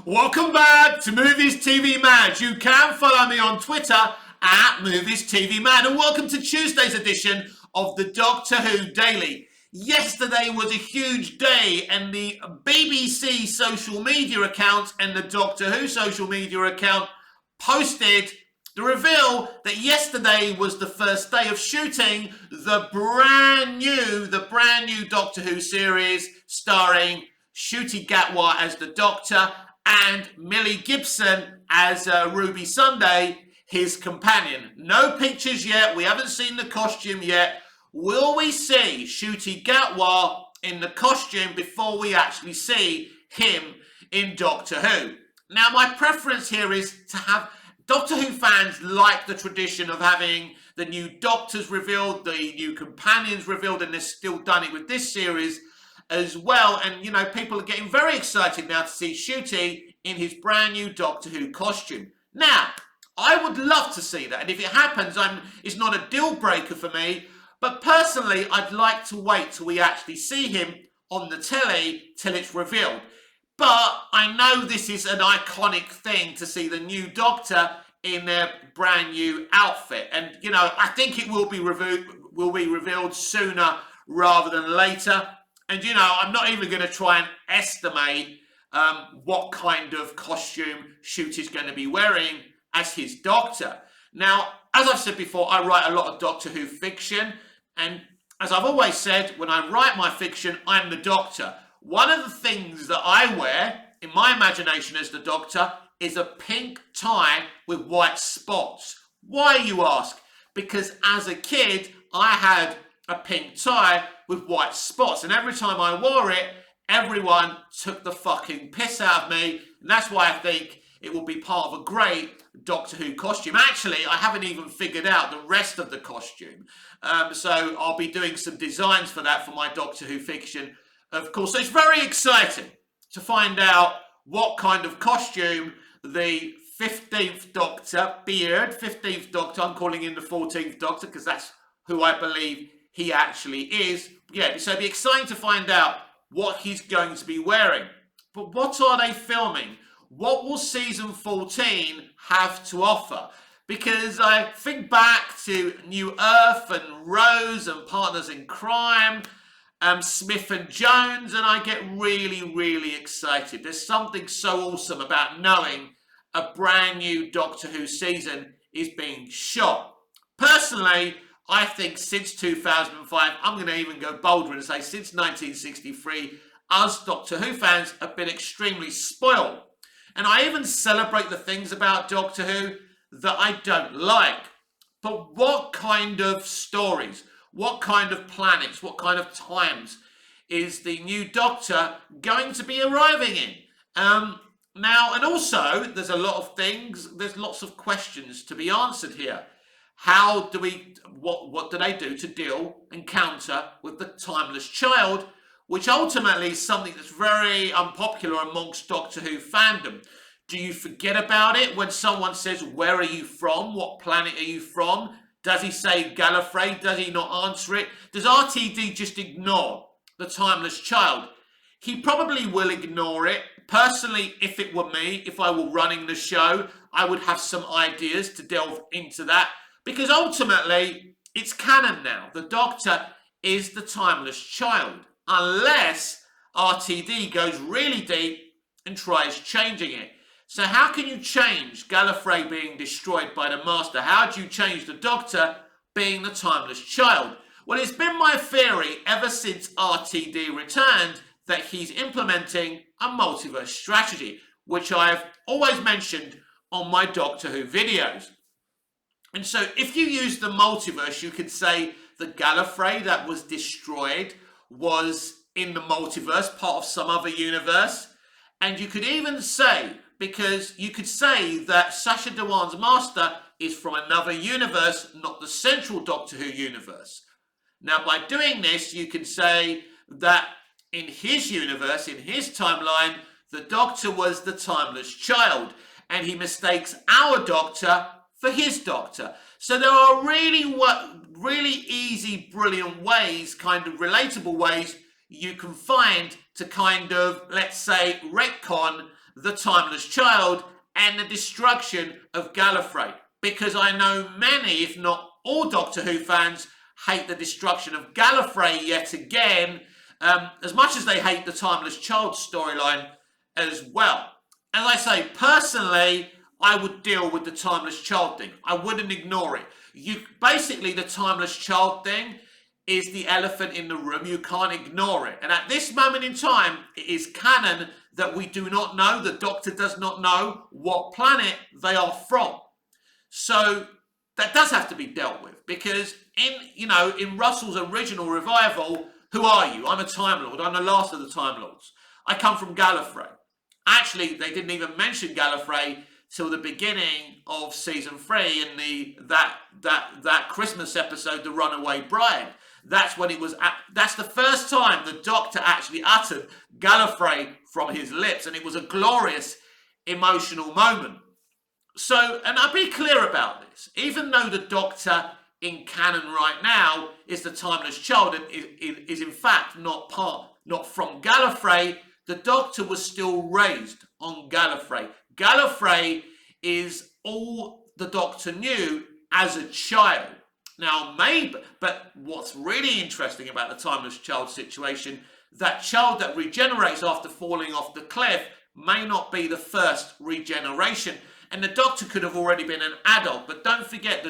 Welcome back to Movies TV Mad. You can follow me on Twitter at Movies TV Mad, and welcome to Tuesday's edition of the Doctor Who Daily. Yesterday was a huge day, and the BBC social media account and the Doctor Who social media account posted the reveal that yesterday was the first day of shooting the brand new Doctor Who series starring Ncuti Gatwa as the Doctor and Millie Gibson as Ruby Sunday, his companion. No pictures yet. We haven't seen the costume yet. Will we see Ncuti Gatwa in the costume before we actually see him in Doctor Who? Now, my preference here is to have Doctor Who fans like the tradition of having the new Doctors revealed, the new companions revealed, and they've still done it with this series as well. And, you know, people are getting very excited now to see Ncuti in his brand new Doctor Who costume. Now, I would love to see that. And if it happens, it's not a deal breaker for me. But personally, I'd like to wait till we actually see him on the telly till it's revealed. But I know this is an iconic thing to see the new Doctor in their brand new outfit. And, you know, I think it will be revealed sooner rather than later. And, you know, I'm not even going to try and estimate what kind of costume Ncuti's going to be wearing as his Doctor. Now, as I've said before, I write a lot of Doctor Who fiction. And as I've always said, when I write my fiction, I'm the Doctor. One of the things that I wear in my imagination as the Doctor is a pink tie with white spots. Why, you ask? Because as a kid, I had a pink tie with white spots, and every time I wore it, everyone took the fucking piss out of me, and that's why I think it will be part of a great Doctor Who costume. Actually, I haven't even figured out the rest of the costume, so I'll be doing some designs for that for my Doctor Who fiction, of course. So it's very exciting to find out what kind of costume the 15th Doctor, 15th Doctor, I'm calling him the 14th Doctor because that's who I believe he actually is. Yeah, so it'd be exciting to find out what he's going to be wearing. But what are they filming? What will season 14 have to offer? Because I think back to New Earth and Rose and Partners in Crime, Smith and Jones, and I get really, really excited. There's something so awesome about knowing a brand new Doctor Who season is being shot. Personally, I think since 2005, I'm going to even go bolder and say since 1963, us Doctor Who fans have been extremely spoiled. And I even celebrate the things about Doctor Who that I don't like. But what kind of stories, what kind of planets, what kind of times is the new Doctor going to be arriving in? Now, and also, there's a lot of things, there's lots of questions to be answered here. How do what do they do to deal and counter with the timeless child, which ultimately is something that's very unpopular amongst Doctor Who fandom. Do you forget about it when someone says, where are you from? What planet are you from? Does he say Gallifrey? Does he not answer it? Does RTD just ignore the timeless child? He probably will ignore it. Personally, if it were me, if I were running the show, I would have some ideas to delve into that. Because ultimately, it's canon now. The Doctor is the timeless child. Unless RTD goes really deep and tries changing it. So how can you change Gallifrey being destroyed by the Master? How do you change the Doctor being the timeless child? Well, it's been my theory ever since RTD returned that he's implementing a multiverse strategy, which I've always mentioned on my Doctor Who videos. And so if you use the multiverse, you could say the Gallifrey that was destroyed was in the multiverse, part of some other universe. And you could even say, because you could say that Sacha Dhawan's Master is from another universe, not the central Doctor Who universe. Now, by doing this, you can say that in his universe, in his timeline, the Doctor was the timeless child, and he mistakes our Doctor for his Doctor. So there are really easy, brilliant ways, kind of relatable ways you can find to kind of, let's say, retcon The Timeless Child and the Destruction of Gallifrey. Because I know many, if not all Doctor Who fans hate the destruction of Gallifrey yet again, as much as they hate the Timeless Child storyline as well. As I say, personally, I would deal with the Timeless Child thing. I wouldn't ignore it. Basically, the Timeless Child thing is the elephant in the room. You can't ignore it. And at this moment in time, it is canon that we do not know, the Doctor does not know what planet they are from. So that does have to be dealt with, because in Russell's original revival, who are you? I'm a Time Lord. I'm the last of the Time Lords. I come from Gallifrey. Actually, they didn't even mention Gallifrey till the beginning of season 3 in that Christmas episode, The Runaway Bride. That's when it was. That's the first time the Doctor actually uttered Gallifrey from his lips, and it was a glorious, emotional moment. So, and I'll be clear about this. Even though the Doctor in canon right now is the Timeless Child and is in fact not from Gallifrey, the Doctor was still raised on Gallifrey. Gallifrey is all the Doctor knew as a child. Now, but what's really interesting about the Timeless Child situation, that child that regenerates after falling off the cliff may not be the first regeneration. And the Doctor could have already been an adult. But don't forget, the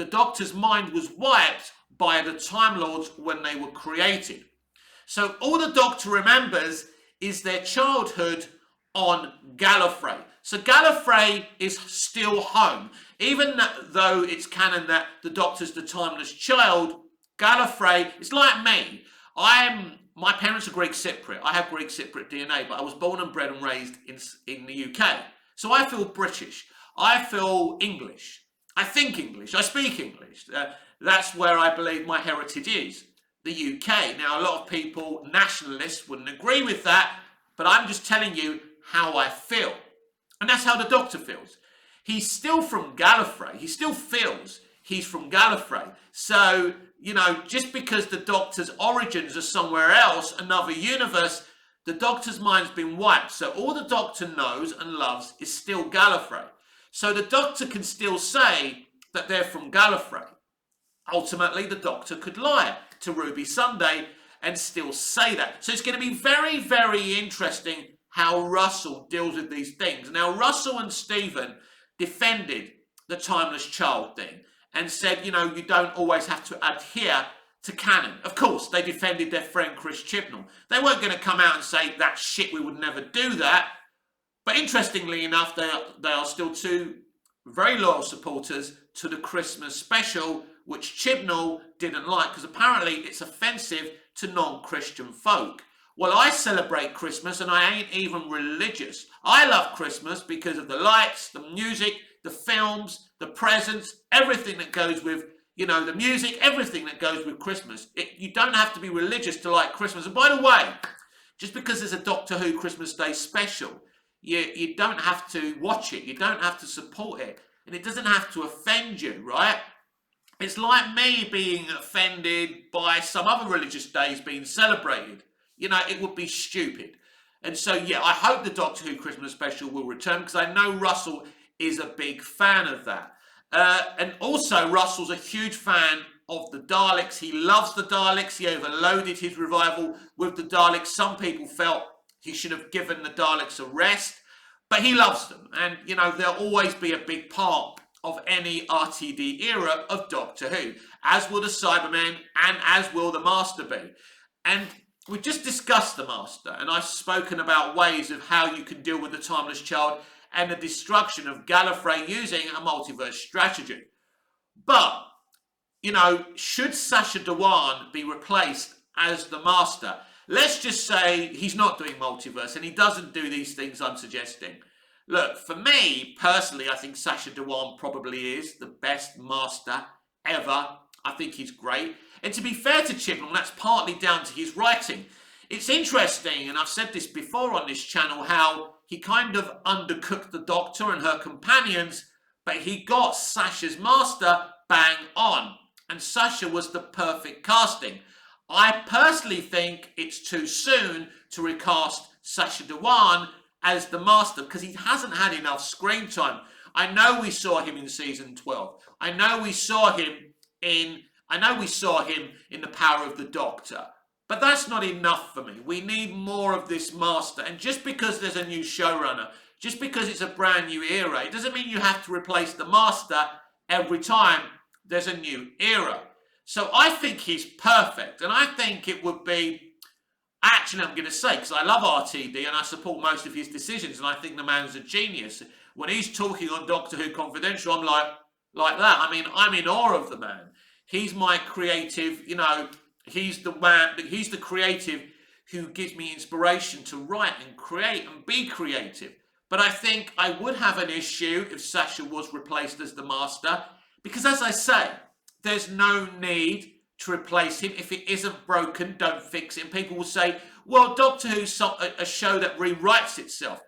Doctor's mind was wiped by the Time Lords when they were created. So all the Doctor remembers is their childhood on Gallifrey. So Gallifrey is still home. Even though it's canon that the Doctor's the Timeless Child, Gallifrey is like me. My parents are Greek Cypriot. I have Greek Cypriot DNA, but I was born and bred and raised in the UK. So I feel British. I feel English. I think English. I speak English. That's where I believe my heritage is, the UK. Now, a lot of people, nationalists, wouldn't agree with that, but I'm just telling you how I feel. And that's how the Doctor feels. He's still from Gallifrey. He still feels he's from Gallifrey. So, just because the Doctor's origins are somewhere else, another universe, the Doctor's mind's been wiped. So all the Doctor knows and loves is still Gallifrey. So the Doctor can still say that they're from Gallifrey. Ultimately, the Doctor could lie to Ruby Sunday and still say that. So it's going to be very, very interesting how Russell deals with these things. Now, Russell and Steven defended the Timeless Child thing and said, you don't always have to adhere to canon. Of course, they defended their friend Chris Chibnall. They weren't going to come out and say, that shit, we would never do that. But interestingly enough, they are still two very loyal supporters to the Christmas special, which Chibnall didn't like, because apparently it's offensive to non-Christian folk. Well, I celebrate Christmas and I ain't even religious. I love Christmas because of the lights, the music, the films, the presents, everything that goes with, the music, everything that goes with Christmas. You don't have to be religious to like Christmas. And by the way, just because there's a Doctor Who Christmas Day special, you don't have to watch it. You don't have to support it. And it doesn't have to offend you, right? It's like me being offended by some other religious days being celebrated. It would be stupid. And so, I hope the Doctor Who Christmas special will return, because I know Russell is a big fan of that. And also, Russell's a huge fan of the Daleks. He loves the Daleks. He overloaded his revival with the Daleks. Some people felt he should have given the Daleks a rest, but he loves them. And, they'll always be a big part of any RTD era of Doctor Who, as will the Cybermen and as will the Master be. And we just discussed the Master, and I've spoken about ways of how you can deal with the Timeless Child and the destruction of Gallifrey using a multiverse strategy. But, should Sacha Dhawan be replaced as the Master? Let's just say he's not doing multiverse and he doesn't do these things I'm suggesting. Look, for me, personally, I think Sacha Dhawan probably is the best Master ever. I think he's great. And to be fair to Chibnall, that's partly down to his writing. It's interesting, and I've said this before on this channel, how he kind of undercooked the Doctor and her companions, but he got Sacha's Master bang on. And Sacha was the perfect casting. I personally think it's too soon to recast Sacha Dhawan as the Master because he hasn't had enough screen time. I know we saw him in season 12. I know we saw him in The Power of the Doctor. But that's not enough for me. We need more of this Master. And just because there's a new showrunner, just because it's a brand new era, it doesn't mean you have to replace the Master every time there's a new era. So I think he's perfect. And I think it would be, actually I'm going to say, because I love RTD and I support most of his decisions and I think the man's a genius. When he's talking on Doctor Who Confidential, I'm like that. I mean, I'm in awe of the man. He's my creative, he's the man, he's the creative who gives me inspiration to write and create and be creative. But I think I would have an issue if Sacha was replaced as the Master, because as I say, there's no need to replace him. If it isn't broken, don't fix it. And people will say, well, Doctor Who's a show that rewrites itself.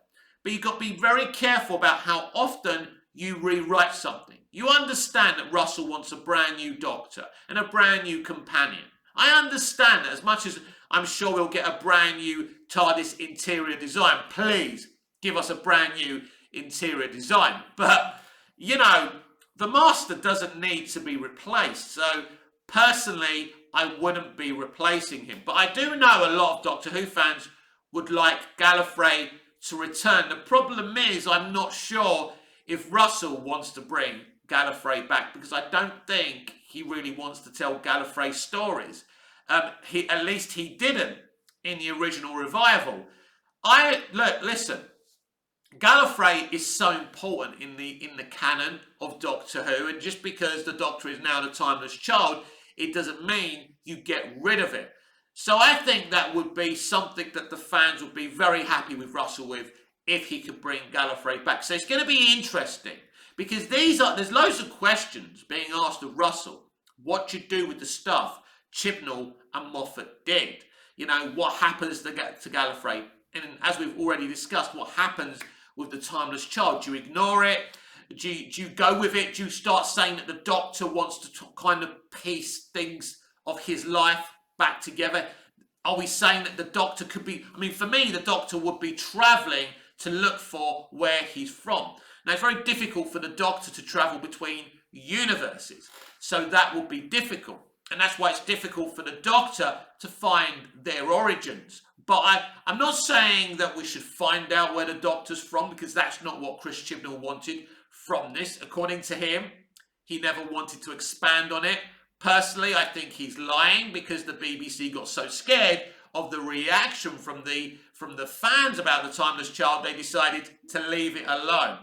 But you've got to be very careful about how often you rewrite something. You understand that Russell wants a brand new Doctor and a brand new companion. I understand that as much as I'm sure we'll get a brand new TARDIS interior design. Please give us a brand new interior design. But, the Master doesn't need to be replaced. So, personally, I wouldn't be replacing him. But I do know a lot of Doctor Who fans would like Gallifrey to return. The problem is I'm not sure if Russell wants to bring Gallifrey back because I don't think he really wants to tell Gallifrey stories. At least he didn't in the original revival. Listen, Gallifrey is so important in the canon of Doctor Who, and just because the Doctor is now the Timeless Child, it doesn't mean you get rid of it. So I think that would be something that the fans would be very happy with Russell with if he could bring Gallifrey back. So it's going to be interesting because there's loads of questions being asked of Russell. What you do with the stuff Chibnall and Moffat did? What happens to Gallifrey? And as we've already discussed, what happens with the Timeless Child? Do you ignore it? Do you go with it? Do you start saying that the Doctor wants to kind of piece things of his life back together? Are we saying that the Doctor could be... for me, the Doctor would be travelling to look for where he's from. Now, it's very difficult for the Doctor to travel between universes. So that would be difficult. And that's why it's difficult for the Doctor to find their origins. But I'm not saying that we should find out where the Doctor's from, because that's not what Chris Chibnall wanted from this. According to him, he never wanted to expand on it. Personally, I think he's lying because the BBC got so scared of the reaction from the fans about the Timeless Child, they decided to leave it alone.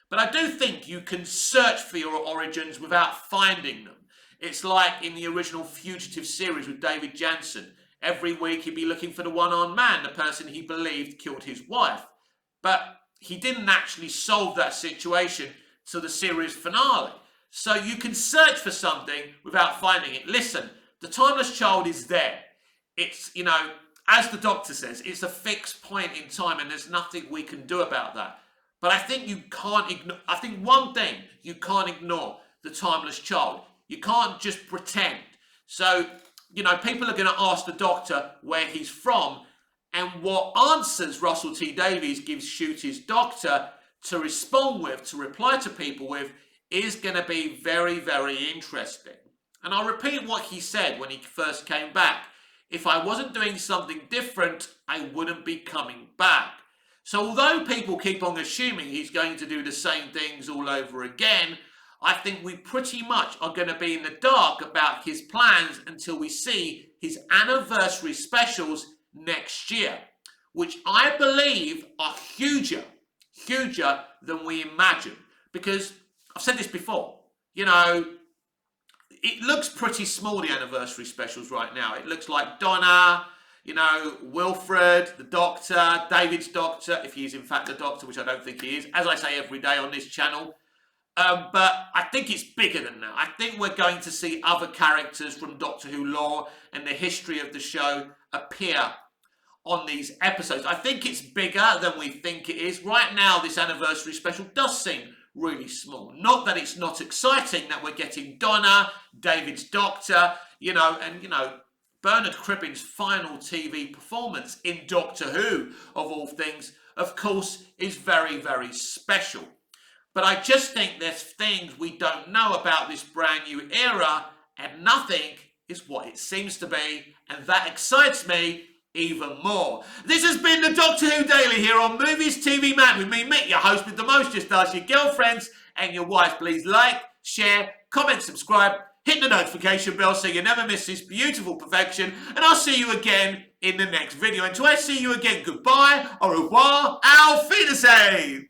But I do think you can search for your origins without finding them. It's like in the original Fugitive series with David Jansen. Every week he'd be looking for the one-armed man, the person he believed killed his wife. But he didn't actually solve that situation till the series finale. So you can search for something without finding it. Listen, the Timeless Child is there. It's, as the Doctor says, it's a fixed point in time and there's nothing we can do about that. But I think one thing you can't ignore, the Timeless Child. You can't just pretend. So, people are going to ask the Doctor where he's from, and what answers Russell T Davies gives Ncuti's Doctor to respond with, to reply to people with, is going to be very, very interesting. And I'll repeat what he said when he first came back. If I wasn't doing something different, I wouldn't be coming back. So although people keep on assuming he's going to do the same things all over again, I think we pretty much are going to be in the dark about his plans until we see his anniversary specials next year, which I believe are huger than we imagine. Because I've said this before, it looks pretty small, the anniversary specials right now. It looks like Donna, Wilfred, the Doctor, David's Doctor, if he is in fact the Doctor, which I don't think he is, as I say every day on this channel. But I think it's bigger than that. I think we're going to see other characters from Doctor Who lore and the history of the show appear on these episodes. I think it's bigger than we think it is. Right now, this anniversary special does seem really small. Not that it's not exciting that we're getting Donna, David's Doctor, Bernard Cribbin's final TV performance in Doctor Who, of all things, of course, is very, very special. But I just think there's things we don't know about this brand new era, and nothing is what it seems to be, and that excites me even more. This has been the Doctor Who Daily here on Movies TV Mad with me, Mick, your host with the most. Just ask your girlfriends and your wife. Please like, share, comment, subscribe, hit the notification bell so you never miss this beautiful perfection, and I'll see you again in the next video. Until I see you again, goodbye, au revoir, auf Wiedersehen.